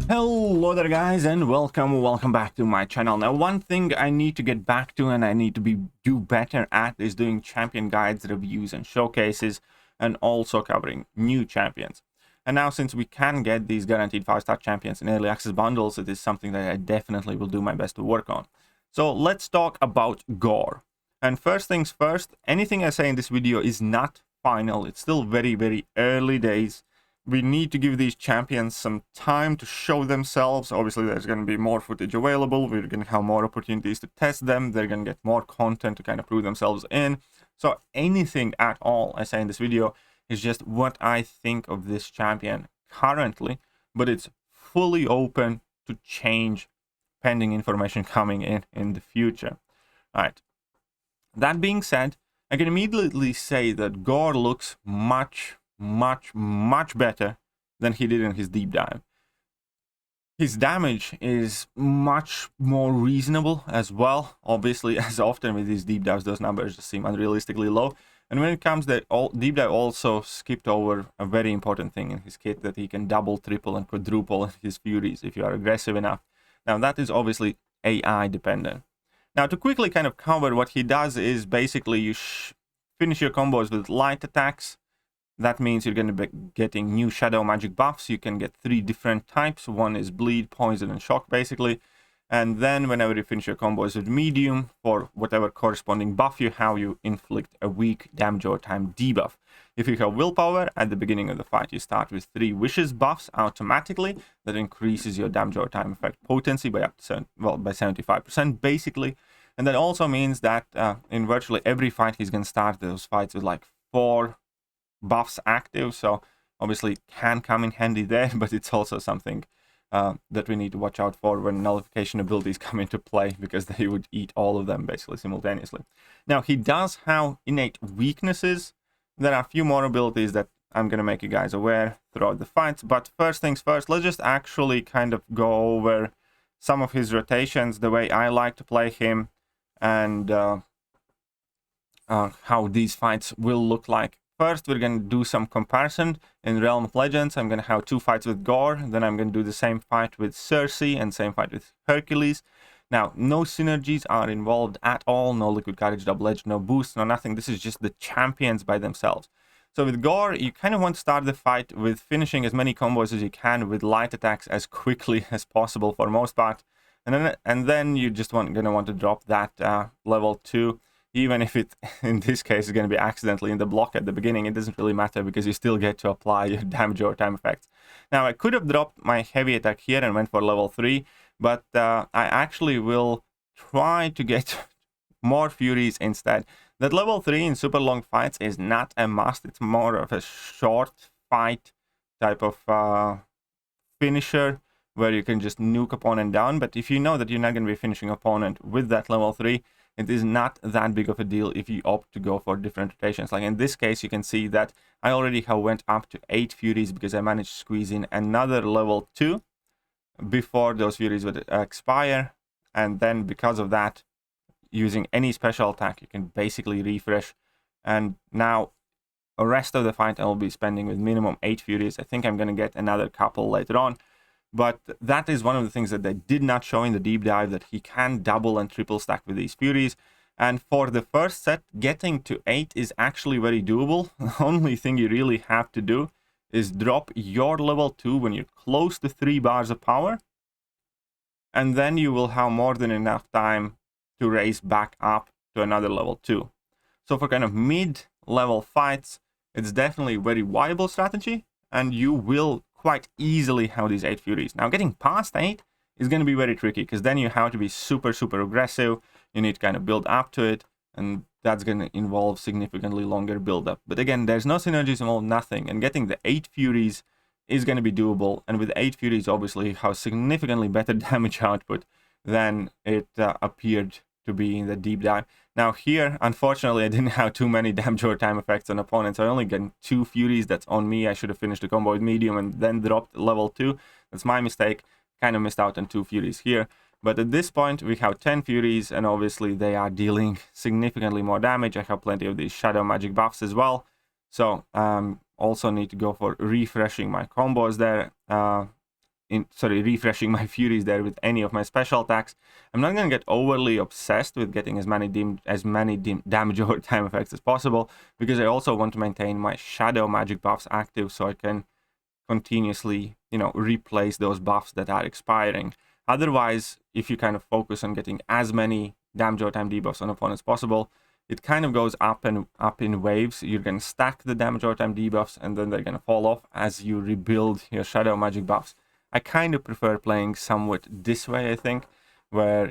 Hello there guys, and welcome back to my channel. Now, one thing I need to get back to and I need to do better at is doing champion guides, reviews and showcases, and also covering new champions. And now, since we can get these guaranteed 5-star champions in early access bundles, it is something that I definitely will do my best to work on. So let's talk about Gorr. And first things first, anything I say in this video is not final. It's still very early days. We need to give these champions some time to show themselves. Obviously, there's going to be more footage available. We're going to have more opportunities to test them. They're going to get more content to kind of prove themselves in. So anything at all I say in this video is just what I think of this champion currently, but it's fully open to change pending information coming in the future. All right. That being said, I can immediately say that Gorr looks much better than he did in his deep dive. His damage is much more reasonable as well. Obviously, as often with these deep dives, those numbers just seem unrealistically low. And when it comes that deep dive also skipped over a very important thing in his kit, that he can double, triple and quadruple his furies if you are aggressive enough. Now that is obviously AI dependent. Now, to quickly kind of cover what he does is basically you finish your combos with light attacks. That means you're going to be getting new shadow magic buffs. You can get 3 different types. One is bleed, poison, and shock, basically. And then whenever you finish your combos with medium, for whatever corresponding buff you have, you inflict a weak damage over time debuff. If you have willpower, at the beginning of the fight, you start with 3 wishes buffs automatically. That increases your damage over time effect potency by up to by 75%, basically. And that also means that in virtually every fight, he's going to start those fights with like 4 buffs active, so obviously can come in handy there, but it's also something that we need to watch out for when nullification abilities come into play, because they would eat all of them basically simultaneously. Now, he does have innate weaknesses. There are a few more abilities that I'm going to make you guys aware throughout the fights, but first things first, let's just actually kind of go over some of his rotations, the way I like to play him, and how these fights will look like. First, we're going to do some comparison in Realm of Legends. I'm going to have 2 fights with Gorr. Then I'm going to do the same fight with Cersei and same fight with Hercules. Now, no synergies are involved at all. No liquid courage, double edge, no boost, no nothing. This is just the champions by themselves. So with Gorr, you kind of want to start the fight with finishing as many combos as you can with light attacks as quickly as possible for most part. And then you just going to want to drop that level 2. Even if it, in this case, is going to be accidentally in the block at the beginning, it doesn't really matter because you still get to apply your damage over time effects. Now, I could have dropped my heavy attack here and went for level 3, but I actually will try to get more furies instead. That level 3 in super long fights is not a must. It's more of a short fight type of finisher where you can just nuke opponent down. But if you know that you're not going to be finishing opponent with that level 3, it is not that big of a deal if you opt to go for different rotations. Like in this case, you can see that I already have went up to 8 furies because I managed to squeeze in another level 2 before those furies would expire. And then because of that, using any special attack, you can basically refresh. And now the rest of the fight I will be spending with minimum 8 furies. I think I'm going to get another couple later on. But that is one of the things that they did not show in the deep dive, that he can double and triple stack with these furies. And for the first set, getting to 8 is actually very doable. The only thing you really have to do is drop your level 2 when you're close to 3 bars of power. And then you will have more than enough time to raise back up to another level 2. So for kind of mid-level fights, it's definitely a very viable strategy. And you will quite easily have these 8 furies. Now, getting past 8 is going to be very tricky, because then you have to be super aggressive. You need to kind of build up to it, and that's going to involve significantly longer build up. But again, there's no synergies involved, nothing, and getting the 8 furies is going to be doable. And with 8 furies, obviously, you have significantly better damage output than it appeared to be in the deep dive. Now here, unfortunately, I didn't have too many damage over time effects on opponents. I only got 2 furies. That's on me. I should have finished the combo with medium and then dropped level 2. That's my mistake. Kind of missed out on 2 furies here. But at this point, we have 10 furies, and obviously they are dealing significantly more damage. I have plenty of these shadow magic buffs as well. So also need to go for refreshing my combos there. refreshing my Furies there with any of my special attacks. I'm not going to get overly obsessed with getting as many damage over time effects as possible, because I also want to maintain my shadow magic buffs active so I can continuously, replace those buffs that are expiring. Otherwise, if you kind of focus on getting as many damage over time debuffs on opponents as possible, it kind of goes up and up in waves. You're going to stack the damage over time debuffs, and then they're going to fall off as you rebuild your shadow magic buffs. I kind of prefer playing somewhat this way, I think, where,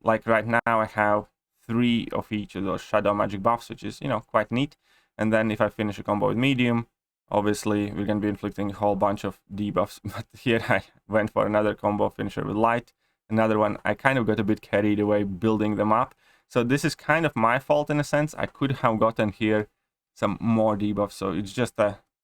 like right now I have 3 of each of those shadow magic buffs, which is, quite neat. And then if I finish a combo with medium, obviously we're going to be inflicting a whole bunch of debuffs. But here I went for another combo finisher with light. Another one, I kind of got a bit carried away building them up. So this is kind of my fault in a sense. I could have gotten here some more debuffs. So it's just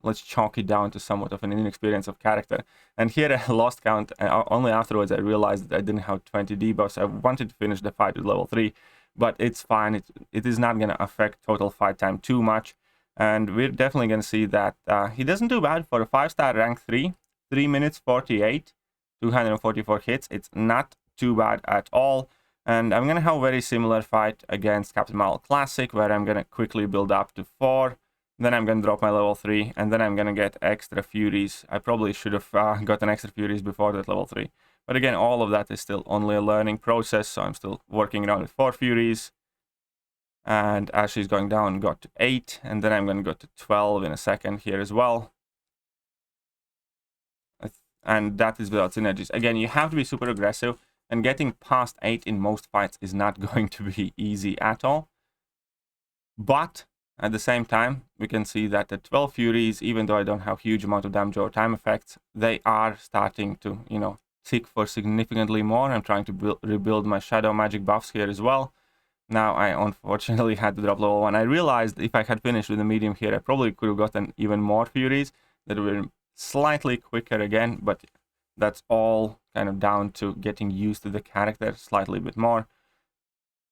let's chalk it down to somewhat of an inexperience of character. And here I lost count. Only afterwards I realized that I didn't have 20 debuffs. I wanted to finish the fight with level 3, but it's fine. It is not going to affect total fight time too much. And we're definitely going to see that he doesn't do bad for a 5-star rank 3. 3 minutes 48, 244 hits. It's not too bad at all. And I'm going to have a very similar fight against Captain Marvel Classic, where I'm going to quickly build up to 4. Then I'm going to drop my level 3, and then I'm going to get extra Furies. I probably should have gotten extra Furies before that level 3. But again, all of that is still only a learning process, so I'm still working around with 4 Furies. And as she's going down, got to 8, and then I'm going to go to 12 in a second here as well. And that is without synergies. Again, you have to be super aggressive, and getting past 8 in most fights is not going to be easy at all. But at the same time, we can see that the 12 Furies, even though I don't have huge amount of damage or time effects, they are starting to, tick for significantly more. I'm trying to rebuild my shadow magic buffs here as well. Now I unfortunately had to drop level 1. I realized if I had finished with the medium here, I probably could have gotten even more Furies that were slightly quicker again, but that's all kind of down to getting used to the character slightly bit more.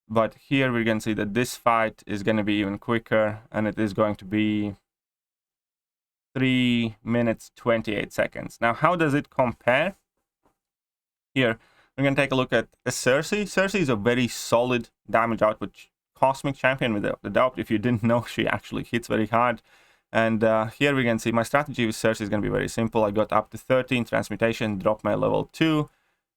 But here we can see that this fight is going to be even quicker, and it is going to be 3 minutes 28 seconds. Now, how does it compare? Here, we're going to take a look at Cersei. Cersei is a very solid damage output cosmic champion without a doubt. If you didn't know, she actually hits very hard. And here we can see my strategy with Cersei is going to be very simple. I got up to 13 transmutation, dropped my level 2.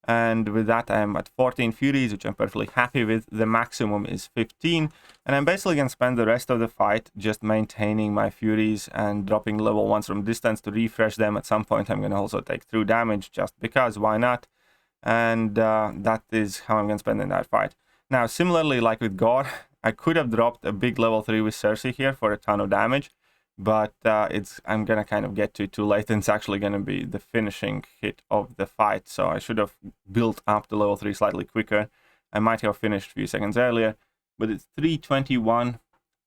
And with that, I'm at 14 Furies, which I'm perfectly happy with. The maximum is 15. And I'm basically going to spend the rest of the fight just maintaining my Furies and dropping level 1s from distance to refresh them. At some point, I'm going to also take through damage just because, why not? And that is how I'm going to spend in that fight. Now, similarly, like with Gorr, I could have dropped a big level 3 with Cersei here for a ton of damage. But I'm going to kind of get to it too late, and it's actually going to be the finishing hit of the fight. So I should have built up the level 3 slightly quicker. I might have finished a few seconds earlier, but it's 321.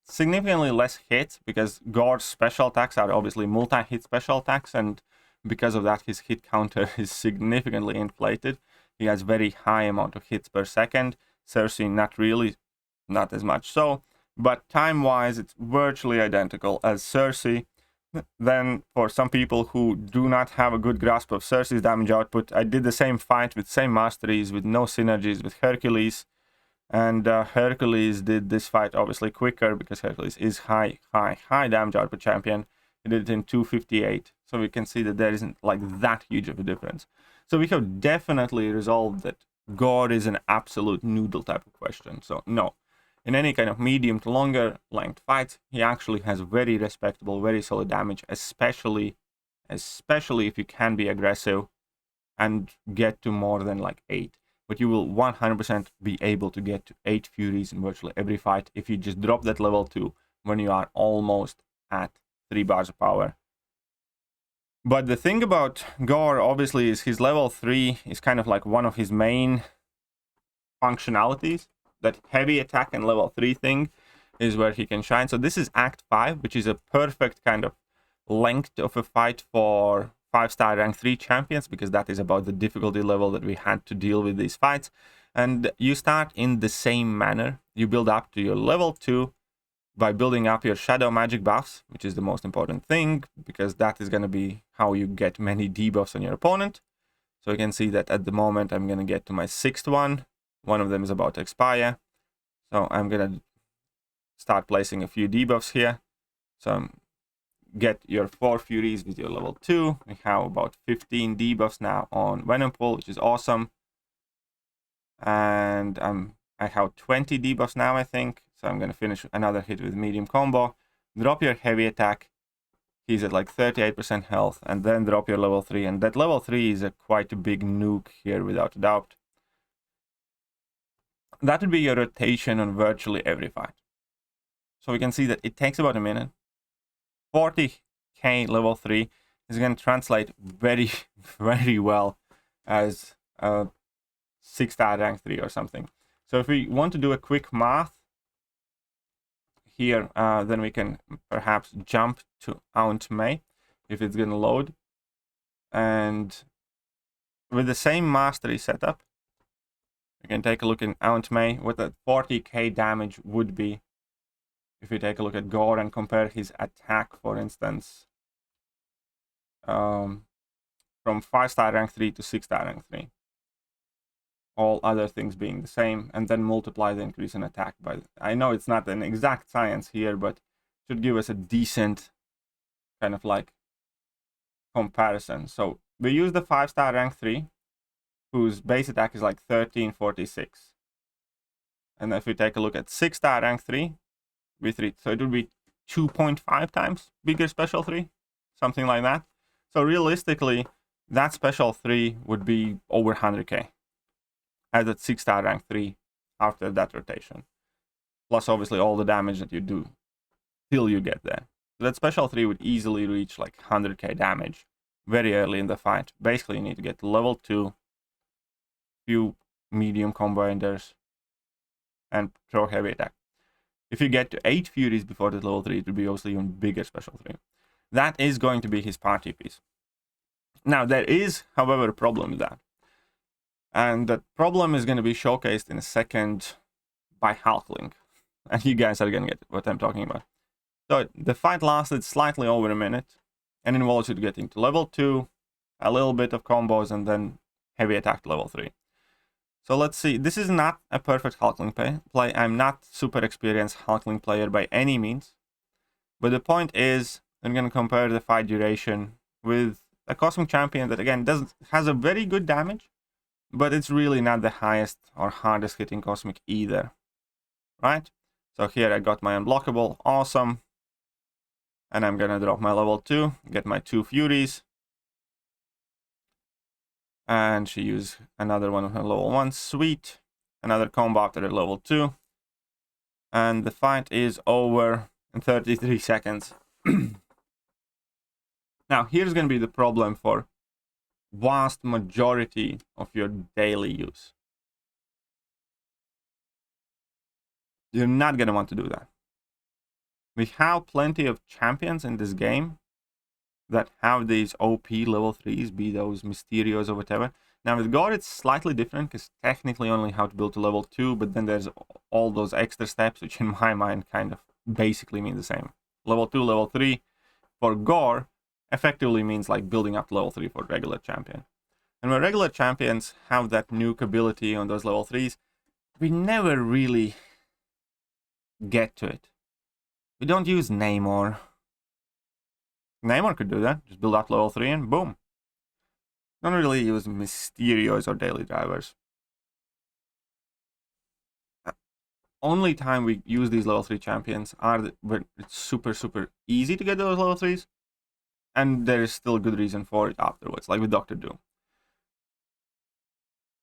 Significantly less hits, because Gorr's special attacks are obviously multi-hit special attacks, and because of that, his hit counter is significantly inflated. He has very high amount of hits per second. Cersei, not really, not as much so. But time-wise, it's virtually identical as Cersei. Then, for some people who do not have a good grasp of Cersei's damage output, I did the same fight with same masteries, with no synergies with Hercules. And Hercules did this fight obviously quicker, because Hercules is high damage output champion. He did it in 258. So we can see that there isn't like that huge of a difference. So we have definitely resolved that Gorr is an absolute noodle type of question. So no. In any kind of medium to longer length fights, he actually has very respectable, very solid damage, especially if you can be aggressive and get to more than like 8. But you will 100% be able to get to 8 Furies in virtually every fight if you just drop that level 2 when you are almost at 3 bars of power. But the thing about Gorr, obviously, is his level 3 is kind of like one of his main functionalities. That heavy attack and level 3 thing is where he can shine. So this is Act 5, which is a perfect kind of length of a fight for 5-star rank 3 champions, because that is about the difficulty level that we had to deal with these fights. And you start in the same manner. You build up to your level 2 by building up your shadow magic buffs, which is the most important thing, because that is going to be how you get many debuffs on your opponent. So you can see that at the moment I'm going to get to my 6th one. One of them is about to expire. So I'm going to start placing a few debuffs here. So get your 4 Furies with your level 2. We have about 15 debuffs now on Venom Pool, which is awesome. And I have 20 debuffs now, I think. So I'm going to finish another hit with medium combo. Drop your heavy attack. He's at like 38% health, and then drop your level 3. And that level 3 is quite a big nuke here, without a doubt. That would be your rotation on virtually every fight. So we can see that it takes about a minute. 40k level 3 is going to translate very, very well as a 6-star rank 3 or something. So if we want to do a quick math here, then we can perhaps jump to Aunt May if it's going to load. And with the same mastery setup, we can take a look in Aunt May what that 40k damage would be if we take a look at Gorr and compare his attack, for instance, from 5-star rank 3 to 6-star rank 3. All other things being the same, and then multiply the increase in attack by... I know it's not an exact science here, but it should give us a decent kind of like comparison. So we use the 5-star rank 3, whose base attack is like 1346. And if we take a look at 6-star rank 3, so it would be 2.5 times bigger special 3, something like that. So realistically, that special 3 would be over 100k. As at 6-star rank 3 after that rotation. Plus obviously all the damage that you do till you get there. So that special 3 would easily reach like 100k damage very early in the fight. Basically you need to get to level 2, few medium combo enders, and throw heavy attack. If you get to 8 Furies before that level 3, it would be obviously even bigger special 3. That is going to be his party piece. Now there is, however, a problem with that. And that problem is going to be showcased in a second by Hulkling. And you guys are going to get what I'm talking about. So the fight lasted slightly over a minute and involves you getting to level 2, a little bit of combos, and then heavy attack to level 3. So let's see. This is not a perfect Hulkling play. I'm not super experienced Hulkling player by any means. But the point is, I'm going to compare the fight duration with a Cosmic Champion that, again, has a very good damage. But it's really not the highest or hardest hitting Cosmic either, right? So here I got my unblockable, awesome. And I'm gonna drop my level 2, get my 2 Furies. And she used another one of her level 1, sweet. Another combo after her level 2. And the fight is over in 33 seconds. Now here's gonna be the problem for vast majority of your daily use. You're not going to want to do that. We have plenty of champions in this game that have these OP level 3s, be those Mysterios or whatever. Now with Gorr it's slightly different, because technically only how to build to level 2, but then there's all those extra steps, which in my mind kind of basically mean the same. Level 2, level 3 for Gorr effectively means like building up to level 3 for regular champion. And when regular champions have that nuke ability on those level 3s, we never really get to it. We don't use Namor. Namor could do that. Just build up level 3 and boom. Don't really use Mysterios or daily drivers. Only time we use these level 3 champions are when it's super easy to get those level 3s. And there is still a good reason for it afterwards, like with Dr. Doom.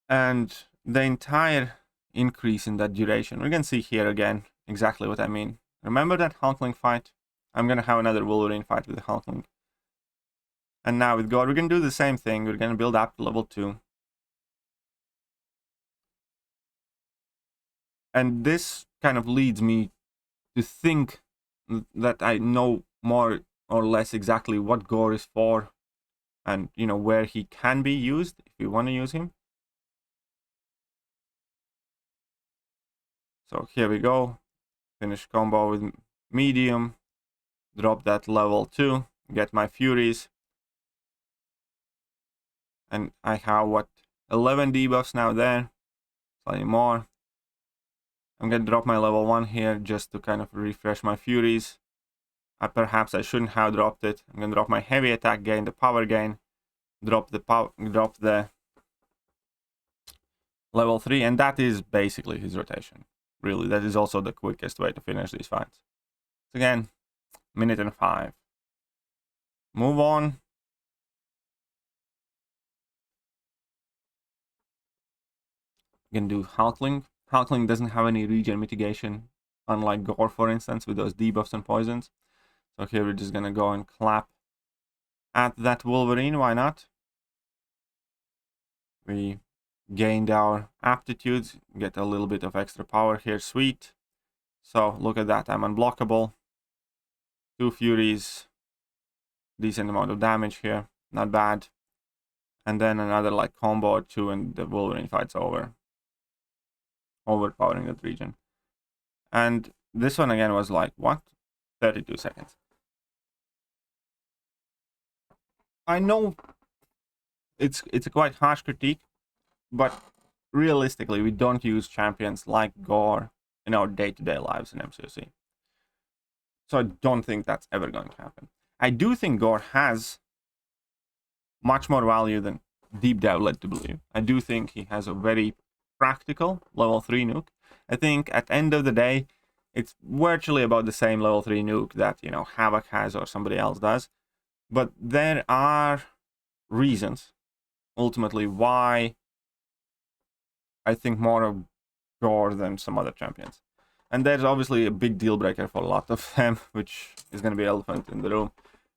And the entire increase in that duration, we can see here again exactly what I mean. Remember that Hulkling fight? I'm going to have another Wolverine fight with the Hulkling. And now with Gorr, we're going to do the same thing. We're going to build up to level 2. And this kind of leads me to think that I know more or less exactly what Gorr is for, and you know where he can be used if you want to use him. So here we go. Finish combo with medium, drop that level 2, get my Furies, And I have, what, 11 debuffs now there, slightly more. I'm going to drop my level 1 here just to kind of refresh my Furies. Perhaps I shouldn't have dropped it. I'm going to drop my heavy attack gain, the power gain, drop the level 3, and that is basically his rotation. Really, that is also the quickest way to finish these fights. So again, minute and 5. Move on. You can do Hulkling. Hulkling doesn't have any regen mitigation, unlike Gorr, for instance, with those debuffs and poisons. So here we're just gonna go and clap at that Wolverine, why not? We gained our aptitudes, get a little bit of extra power here, sweet. So look at that, I'm unblockable. 2 Furies, decent amount of damage here, not bad. And then another like combo or 2 and the Wolverine fight's over. Overpowering that region. And this one again was like, what? 32 seconds. I know it's a quite harsh critique, but realistically, we don't use champions like Gorr in our day-to-day lives in MCOC. So I don't think that's ever going to happen. I do think Gorr has much more value than Deep Dive led to believe. I do think he has a very practical level 3 nuke. I think at the end of the day, it's virtually about the same level 3 nuke that, you know, Havoc has or somebody else does. But there are reasons, ultimately, why I think more of Gorr than some other champions. And there's obviously a big deal breaker for a lot of them, which is going to be elephant in the room.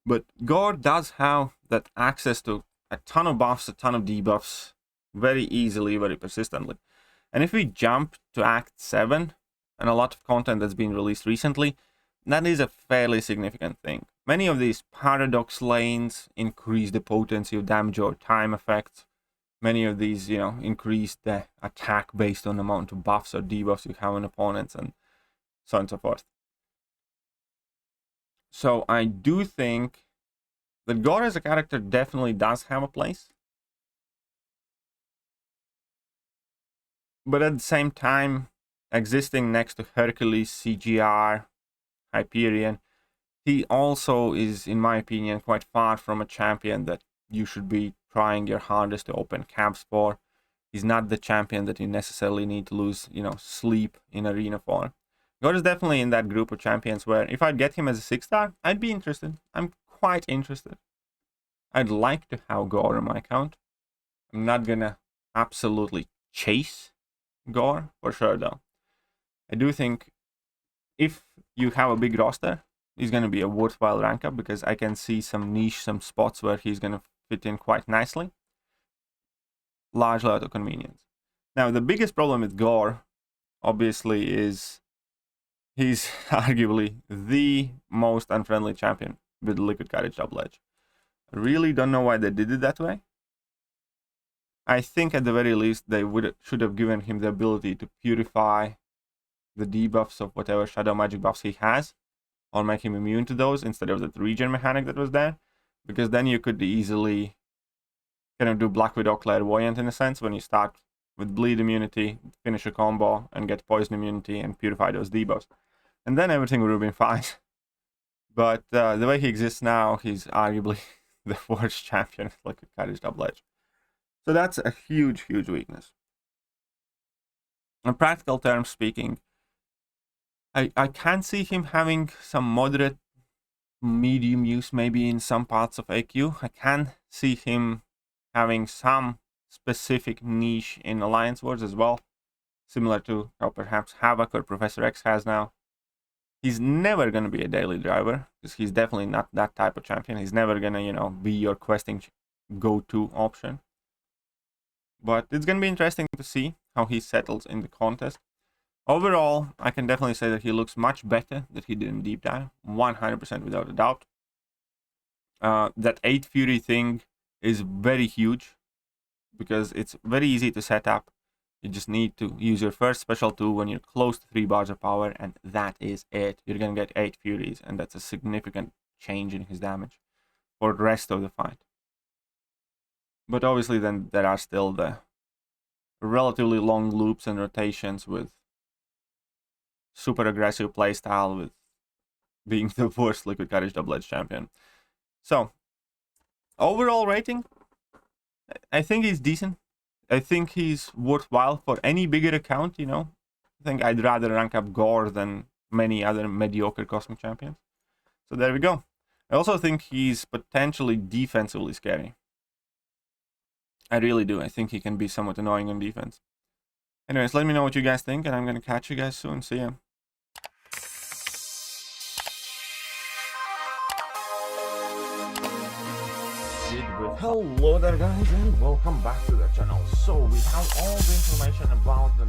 But Gorr does have that access to a ton of buffs, a ton of debuffs, very easily, very persistently. And if we jump to Act 7, and a lot of content that's been released recently, that is a fairly significant thing. Many of these paradox lanes increase the potency of damage or time effects. Many of these, you know, increase the attack based on the amount of buffs or debuffs you have on opponents, and so on and so forth. So I do think that Gorr as a character definitely does have a place. But at the same time, existing next to Hercules, CGR, Hyperion, he also is, in my opinion, quite far from a champion that you should be trying your hardest to open camps for. He's not the champion that you necessarily need to lose, you know, sleep in arena for. Gorr is definitely in that group of champions where if I'd get him as a 6-star, I'd be interested. I'm quite interested. I'd like to have Gorr on my account. I'm not gonna absolutely chase Gorr, for sure though. I do think if you have a big roster, he's going to be a worthwhile rank up, because I can see some niche, some spots where he's going to fit in quite nicely. Largely out of convenience. Now, the biggest problem with Gorr, obviously, is he's arguably the most unfriendly champion with Liquid Courage Double Edge. I really don't know why they did it that way. I think at the very least they should have given him the ability to purify the debuffs of whatever shadow magic buffs he has, or make him immune to those instead of the regen mechanic that was there, because then you could easily kind of do Black Widow Clairvoyant in a sense, when you start with bleed immunity, finish a combo, and get poison immunity and purify those debuffs. And then everything would have been fine. But the way he exists now, he's arguably the worst champion of Liquid Courage Double Edge. So that's a huge, huge weakness. In practical terms speaking, I can see him having some moderate, medium use maybe in some parts of AQ. I can see him having some specific niche in Alliance Wars as well, similar to how perhaps Havoc or Professor X has now. He's never going to be a daily driver, because he's definitely not that type of champion. He's never going to, you know, be your questing go-to option. But it's going to be interesting to see how he settles in the contest. Overall, I can definitely say that he looks much better than he did in Deep Dive, 100% without a doubt. That 8 Fury thing is very huge, because it's very easy to set up. You just need to use your first special 2 when you're close to 3 bars of power, and that is it. You're going to get 8 Furies, and that's a significant change in his damage for the rest of the fight. But obviously then there are still the relatively long loops and rotations with super aggressive playstyle with being the worst Liquid Courage Double Edge champion. So, overall rating, I think he's decent. I think he's worthwhile for any bigger account, you know. I think I'd rather rank up Gorr than many other mediocre Cosmic champions. So there we go. I also think he's potentially defensively scary. I really do. I think he can be somewhat annoying on defense. Anyways, let me know what you guys think, and I'm gonna catch you guys soon. See ya. Hello there guys and welcome back to the channel. So we have all the information about the